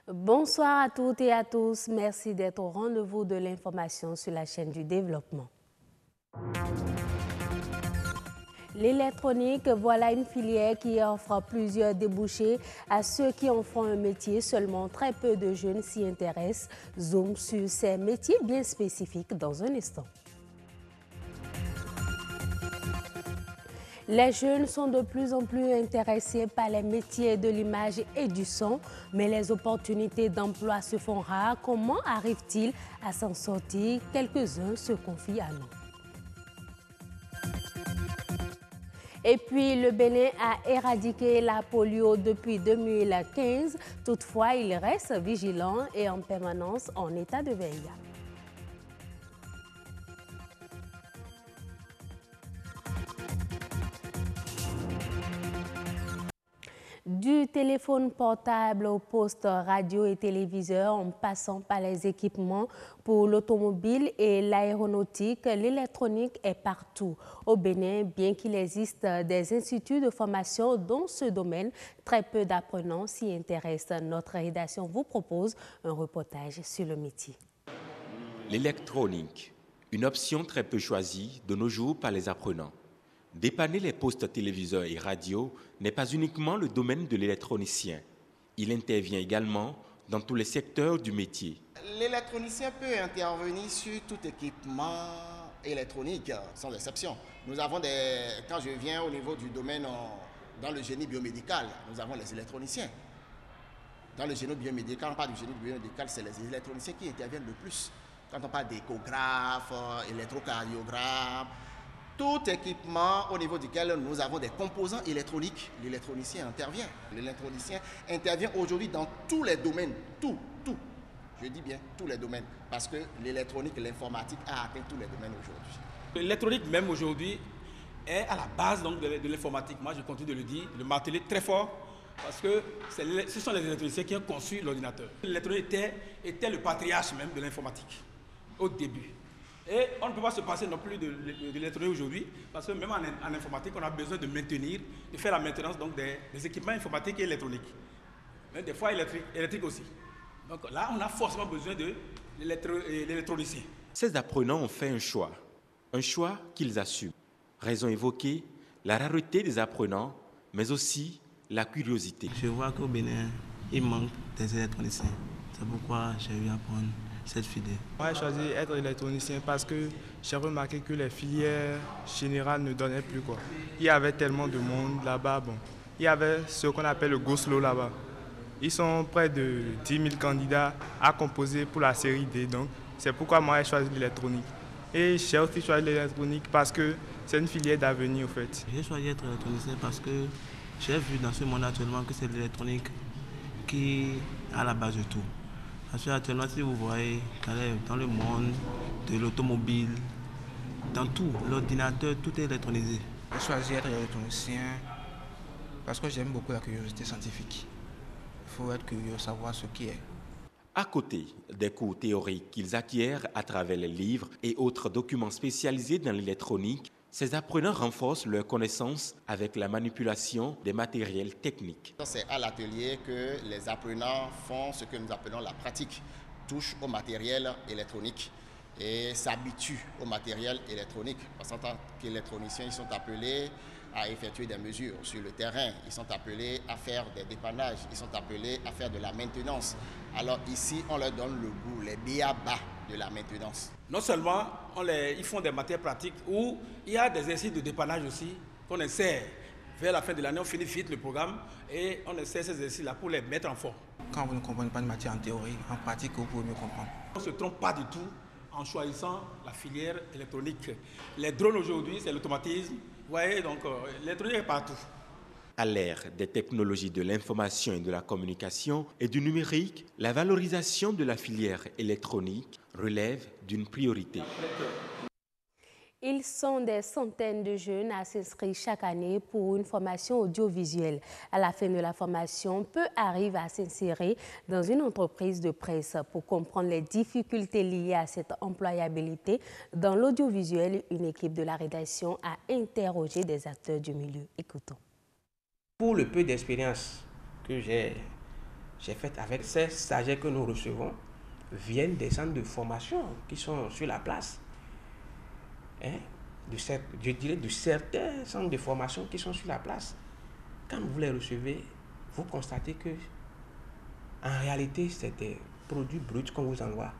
Bonsoir à toutes et à tous. Merci d'être au rendez-vous de l'information sur la chaîne du développement. L'électronique, voilà une filière qui offre plusieurs débouchés à ceux qui en font un métier. Seulement très peu de jeunes s'y intéressent. Zoom sur ces métiers bien spécifiques dans un instant. Les jeunes sont de plus en plus intéressés par les métiers de l'image et du son, mais les opportunités d'emploi se font rares. Comment arrivent-ils à s'en sortir? Quelques-uns se confient à nous. Et puis, le Bénin a éradiqué la polio depuis 2015. Toutefois, il reste vigilant et en permanence en état de veille. Du téléphone portable au poste radio et téléviseur, en passant par les équipements pour l'automobile et l'aéronautique, l'électronique est partout. Au Bénin, bien qu'il existe des instituts de formation dans ce domaine, très peu d'apprenants s'y intéressent. Notre rédaction vous propose un reportage sur le métier. L'électronique, une option très peu choisie de nos jours par les apprenants. Dépanner les postes téléviseurs et radio n'est pas uniquement le domaine de l'électronicien. Il intervient également dans tous les secteurs du métier. L'électronicien peut intervenir sur tout équipement électronique, sans exception. Nous avons quand je viens au niveau du domaine dans le génie biomédical, nous avons les électroniciens. Dans le génie biomédical, on parle du génie biomédical, c'est les électroniciens qui interviennent le plus. Quand on parle d'échographe, électrocardiographe, tout équipement au niveau duquel nous avons des composants électroniques, l'électronicien intervient. L'électronicien intervient aujourd'hui dans tous les domaines, tout. Je dis bien tous les domaines, parce que l'électronique, l'informatique a atteint tous les domaines aujourd'hui. L'électronique même aujourd'hui est à la base donc, de l'informatique. Moi, je continue de le dire, de le marteler très fort, parce que ce sont les électroniciens qui ont conçu l'ordinateur. L'électronique était le patriarche même de l'informatique, au début. Et on ne peut pas se passer non plus de l'électronique aujourd'hui, parce que même en informatique, on a besoin de maintenir, de faire la maintenance donc, des équipements informatiques et électroniques. Mais des fois électriques aussi. Donc là, on a forcément besoin de l'électronicien. Ces apprenants ont fait un choix qu'ils assument. Raison évoquée, la rareté des apprenants, mais aussi la curiosité. Je vois qu'au Bénin, il manque des électroniciens. C'est pourquoi j'ai eu à prendre cette filière. Moi, j'ai choisi d'être électronicien parce que j'ai remarqué que les filières générales ne donnaient plus. Il y avait tellement de monde là-bas. Il y avait ce qu'on appelle le go-slow là-bas. Ils sont près de 10 000 candidats à composer pour la série D. Donc, c'est pourquoi moi, j'ai choisi l'électronique. Et j'ai aussi choisi l'électronique parce que c'est une filière d'avenir, en fait. J'ai choisi d'être électronicien parce que j'ai vu dans ce monde actuellement que c'est l'électronique qui est à la base de tout. Parce que actuellement, si vous voyez dans le monde de l'automobile, dans tout, l'ordinateur, tout est électronisé. J'ai choisi d'être électronicien parce que j'aime beaucoup la curiosité scientifique. Il faut être curieux, savoir ce qui est. À côté des cours théoriques qu'ils acquièrent à travers les livres et autres documents spécialisés dans l'électronique, ces apprenants renforcent leurs connaissances avec la manipulation des matériels techniques. C'est à l'atelier que les apprenants font ce que nous appelons la pratique, touchent au matériel électronique et s'habituent au matériel électronique. Parce qu'en tant qu'électroniciens, ils sont appelés à effectuer des mesures sur le terrain, ils sont appelés à faire des dépannages, ils sont appelés à faire de la maintenance. Alors ici, on leur donne le goût, les b.a.-ba de la maintenance. Non seulement ils font des matières pratiques où il y a des exercices de dépannage aussi qu'on essaie. Vers la fin de l'année, on finit vite le programme et on essaie ces exercices-là pour les mettre en forme. Quand vous ne comprenez pas une matière en théorie, en pratique, vous pouvez mieux comprendre. On ne se trompe pas du tout en choisissant la filière électronique. Les drones aujourd'hui, c'est l'automatisme. Vous voyez, donc l'électronique est partout. À l'ère des technologies de l'information et de la communication et du numérique, la valorisation de la filière électronique relève d'une priorité. Ils sont des centaines de jeunes à s'inscrire chaque année pour une formation audiovisuelle. À la fin de la formation, peu arrivent à s'insérer dans une entreprise de presse. Pour comprendre les difficultés liées à cette employabilité dans l'audiovisuel, une équipe de la rédaction a interrogé des acteurs du milieu. Écoutons. Pour le peu d'expérience que j'ai j'ai fait avec ces stagiaires que nous recevons, viennent des centres de formation qui sont sur la place. Je dirais de certains centres de formation qui sont sur la place. Quand vous les recevez, vous constatez que en réalité, c'est des produits bruts qu'on vous envoie.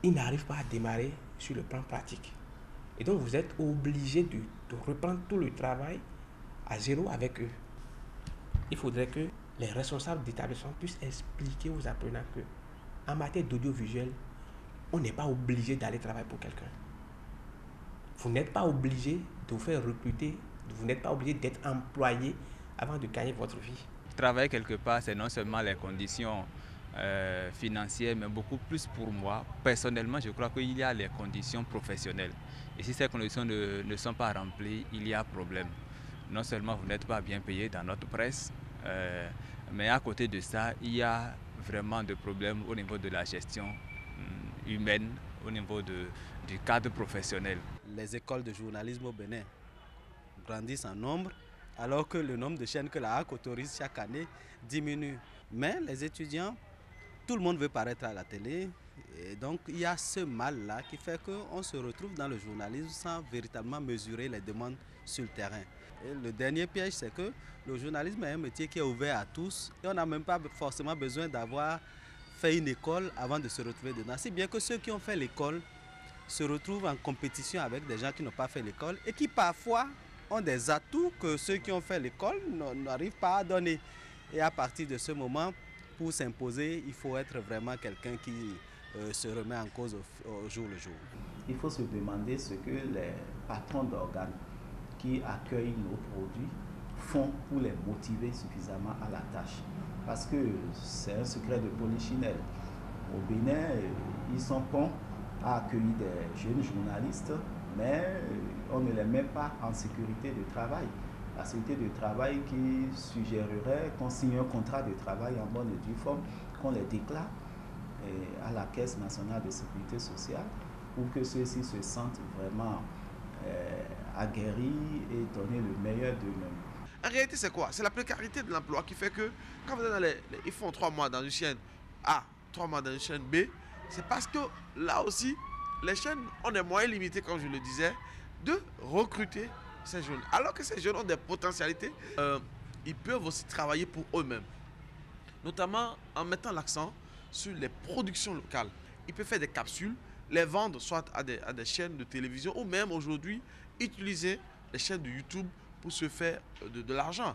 Ils n'arrivent pas à démarrer sur le plan pratique. Et donc, vous êtes obligé de reprendre tout le travail à zéro avec eux. Il faudrait que les responsables d'établissement puissent expliquer aux apprenants que, en matière d'audiovisuel, on n'est pas obligé d'aller travailler pour quelqu'un. Vous n'êtes pas obligé de vous faire recruter, vous n'êtes pas obligé d'être employé avant de gagner votre vie. Travailler quelque part, c'est non seulement les conditions financières, mais beaucoup plus pour moi. Personnellement, je crois qu'il y a les conditions professionnelles. Et si ces conditions ne sont pas remplies, il y a problème. Non seulement vous n'êtes pas bien payé dans notre presse, mais à côté de ça, il y a vraiment des problèmes au niveau de la gestion humaine, au niveau du cadre professionnel. Les écoles de journalisme au Bénin grandissent en nombre, alors que le nombre de chaînes que la HAC autorise chaque année diminue. Mais les étudiants, tout le monde veut paraître à la télé, et donc il y a ce mal-là qui fait qu'on se retrouve dans le journalisme sans véritablement mesurer les demandes sur le terrain. Et le dernier piège, c'est que le journalisme est un métier qui est ouvert à tous et on n'a même pas forcément besoin d'avoir fait une école avant de se retrouver dedans. Si bien que ceux qui ont fait l'école se retrouvent en compétition avec des gens qui n'ont pas fait l'école et qui parfois ont des atouts que ceux qui ont fait l'école n'arrivent pas à donner. Et à partir de ce moment, pour s'imposer, il faut être vraiment quelqu'un qui se remet en cause au jour le jour. Il faut se demander ce que les patrons d'organes qui accueillent nos produits font pour les motiver suffisamment à la tâche. Parce que c'est un secret de polichinelle. Au Bénin, ils sont bons à accueillir des jeunes journalistes, mais on ne les met pas en sécurité de travail. La sécurité de travail qui suggérerait qu'on signe un contrat de travail en bonne et due forme, qu'on les déclare à la Caisse nationale de sécurité sociale pour que ceux-ci se sentent vraiment aguerris et donner le meilleur d'eux-mêmes. En réalité, c'est quoi? C'est la précarité de l'emploi qui fait que quand vous êtes dans ils font 3 mois dans une chaîne A, 3 mois dans une chaîne B, c'est parce que là aussi, les chaînes ont des moyens limités, comme je le disais, de recruter ces jeunes. Alors que ces jeunes ont des potentialités, ils peuvent aussi travailler pour eux-mêmes. Notamment en mettant l'accent sur les productions locales. Ils peuvent faire des capsules, les vendre soit à des chaînes de télévision ou même aujourd'hui utiliser les chaînes de YouTube pour se faire de l'argent.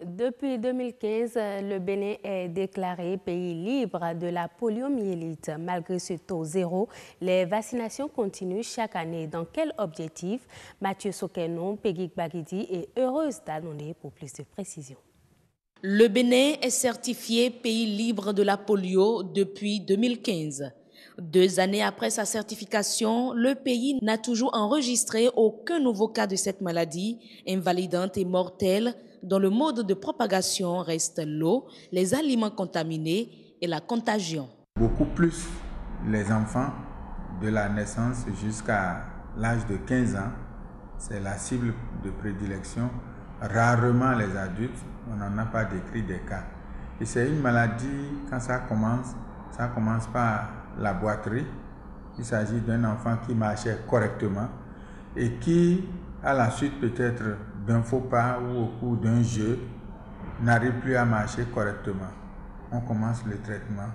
Depuis 2015, le Bénin est déclaré pays libre de la poliomyélite. Malgré ce taux zéro, les vaccinations continuent chaque année. Dans quel objectif? Mathieu Sokenon, Peggy Bagidi est heureuse d'annoncer pour plus de précisions. Le Bénin est certifié pays libre de la polio depuis 2015. 2 années après sa certification, le pays n'a toujours enregistré aucun nouveau cas de cette maladie invalidante et mortelle dont le mode de propagation reste l'eau, les aliments contaminés et la contagion. Beaucoup plus les enfants de la naissance jusqu'à l'âge de 15 ans, c'est la cible de prédilection. Rarement les adultes, on n'en a pas décrit des cas. Et c'est une maladie, quand ça commence par la boiterie. Il s'agit d'un enfant qui marchait correctement et qui, à la suite peut-être d'un faux pas ou au cours d'un jeu, n'arrive plus à marcher correctement. On commence le traitement,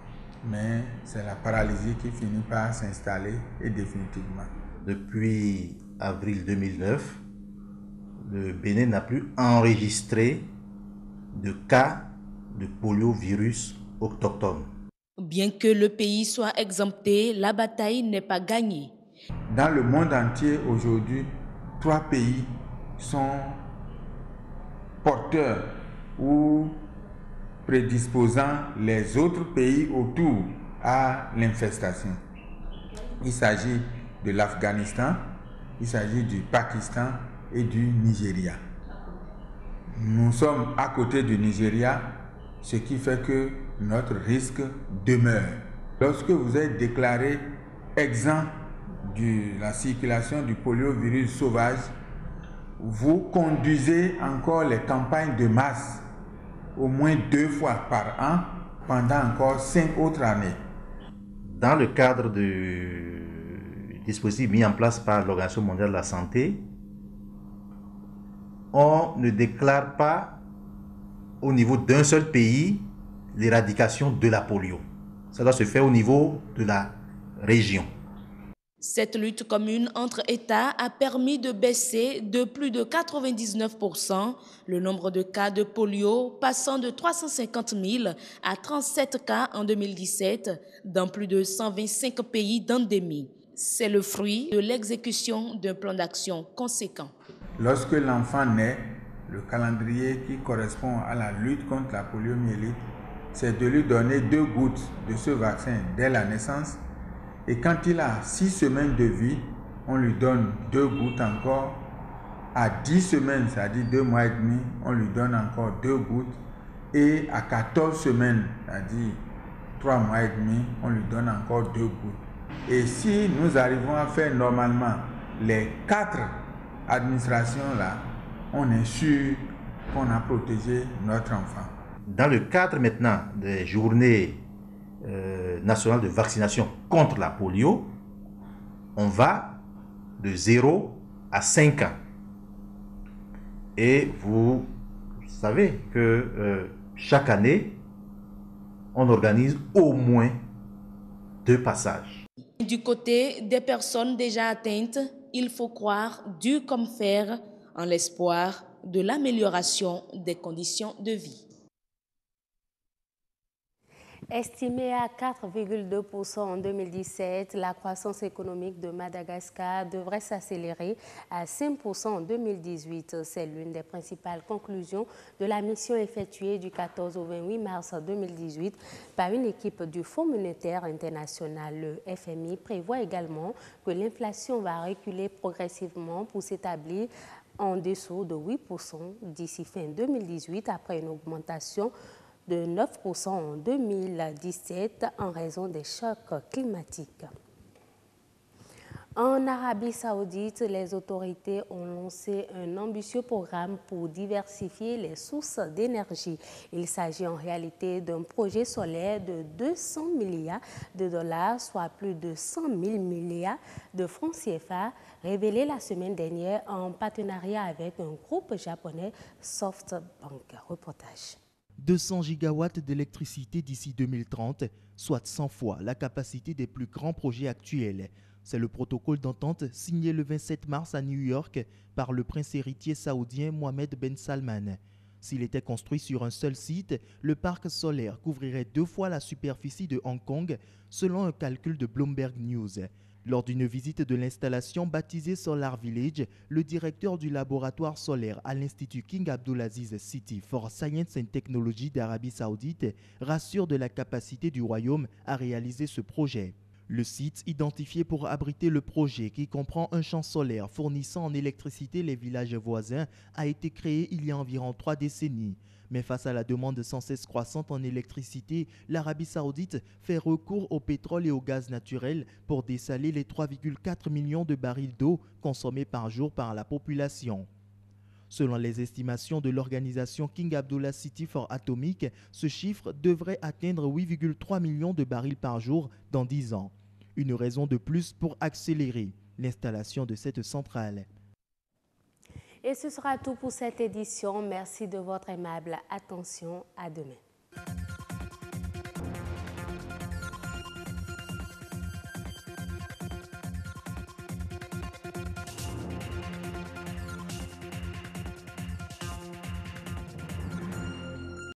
mais c'est la paralysie qui finit par s'installer et définitivement. Depuis avril 2009, le Bénin n'a plus enregistré de cas de poliovirus autochtone. Bien que le pays soit exempté, la bataille n'est pas gagnée. Dans le monde entier, aujourd'hui, 3 pays sont porteurs ou prédisposant les autres pays autour à l'infestation. Il s'agit de l'Afghanistan, il s'agit du Pakistan et du Nigeria. Nous sommes à côté du Nigeria, ce qui fait que notre risque demeure. Lorsque vous êtes déclaré exempt de la circulation du poliovirus sauvage, vous conduisez encore les campagnes de masse au moins 2 fois par an pendant encore 5 autres années. Dans le cadre du dispositif mis en place par l'Organisation mondiale de la santé, on ne déclare pas au niveau d'un seul pays l'éradication de la polio. Ça doit se faire au niveau de la région. Cette lutte commune entre États a permis de baisser de plus de 99% le nombre de cas de polio, passant de 350 000 à 37 cas en 2017 dans plus de 125 pays d'endémie. C'est le fruit de l'exécution d'un plan d'action conséquent. Lorsque l'enfant naît, le calendrier qui correspond à la lutte contre la poliomyélite, c'est de lui donner 2 gouttes de ce vaccin dès la naissance. Et quand il a 6 semaines de vie, on lui donne 2 gouttes encore. À 10 semaines, c'est-à-dire 2 mois et demi, on lui donne encore 2 gouttes. Et à 14 semaines, c'est-à-dire 3 mois et demi, on lui donne encore 2 gouttes. Et si nous arrivons à faire normalement les 4 administrations-là, on est sûr qu'on a protégé notre enfant. Dans le cadre maintenant des journées nationales de vaccination contre la polio, on va de 0 à 5 ans. Et vous savez que chaque année, on organise au moins 2 passages. Du côté des personnes déjà atteintes, il faut croire dur comme fer en l'espoir de l'amélioration des conditions de vie. Estimée à 4,2% en 2017, la croissance économique de Madagascar devrait s'accélérer à 5% en 2018. C'est l'une des principales conclusions de la mission effectuée du 14 au 28 mars 2018 par une équipe du Fonds monétaire international. Le FMI prévoit également que l'inflation va reculer progressivement pour s'établir en dessous de 8% d'ici fin 2018 après une augmentation de 9% en 2017 en raison des chocs climatiques. En Arabie Saoudite, les autorités ont lancé un ambitieux programme pour diversifier les sources d'énergie. Il s'agit en réalité d'un projet solaire de 200 milliards de dollars, soit plus de 100 000 milliards de francs CFA, révélé la semaine dernière en partenariat avec un groupe japonais, SoftBank. Reportage. 200 gigawatts d'électricité d'ici 2030, soit 100 fois la capacité des plus grands projets actuels. C'est le protocole d'entente signé le 27 mars à New York par le prince héritier saoudien Mohammed Ben Salman. S'il était construit sur un seul site, le parc solaire couvrirait 2 fois la superficie de Hong Kong, selon un calcul de Bloomberg News. Lors d'une visite de l'installation baptisée Solar Village, le directeur du laboratoire solaire à l'Institut King Abdulaziz City for Science and Technology d'Arabie Saoudite rassure de la capacité du royaume à réaliser ce projet. Le site, identifié pour abriter le projet qui comprend un champ solaire fournissant en électricité les villages voisins, a été créé il y a environ 3 décennies. Mais face à la demande sans cesse croissante en électricité, l'Arabie Saoudite fait recours au pétrole et au gaz naturel pour dessaler les 3,4 millions de barils d'eau consommés par jour par la population. Selon les estimations de l'organisation King Abdullah City for Atomic, ce chiffre devrait atteindre 8,3 millions de barils par jour dans 10 ans. Une raison de plus pour accélérer l'installation de cette centrale. Et ce sera tout pour cette édition. Merci de votre aimable attention. À demain.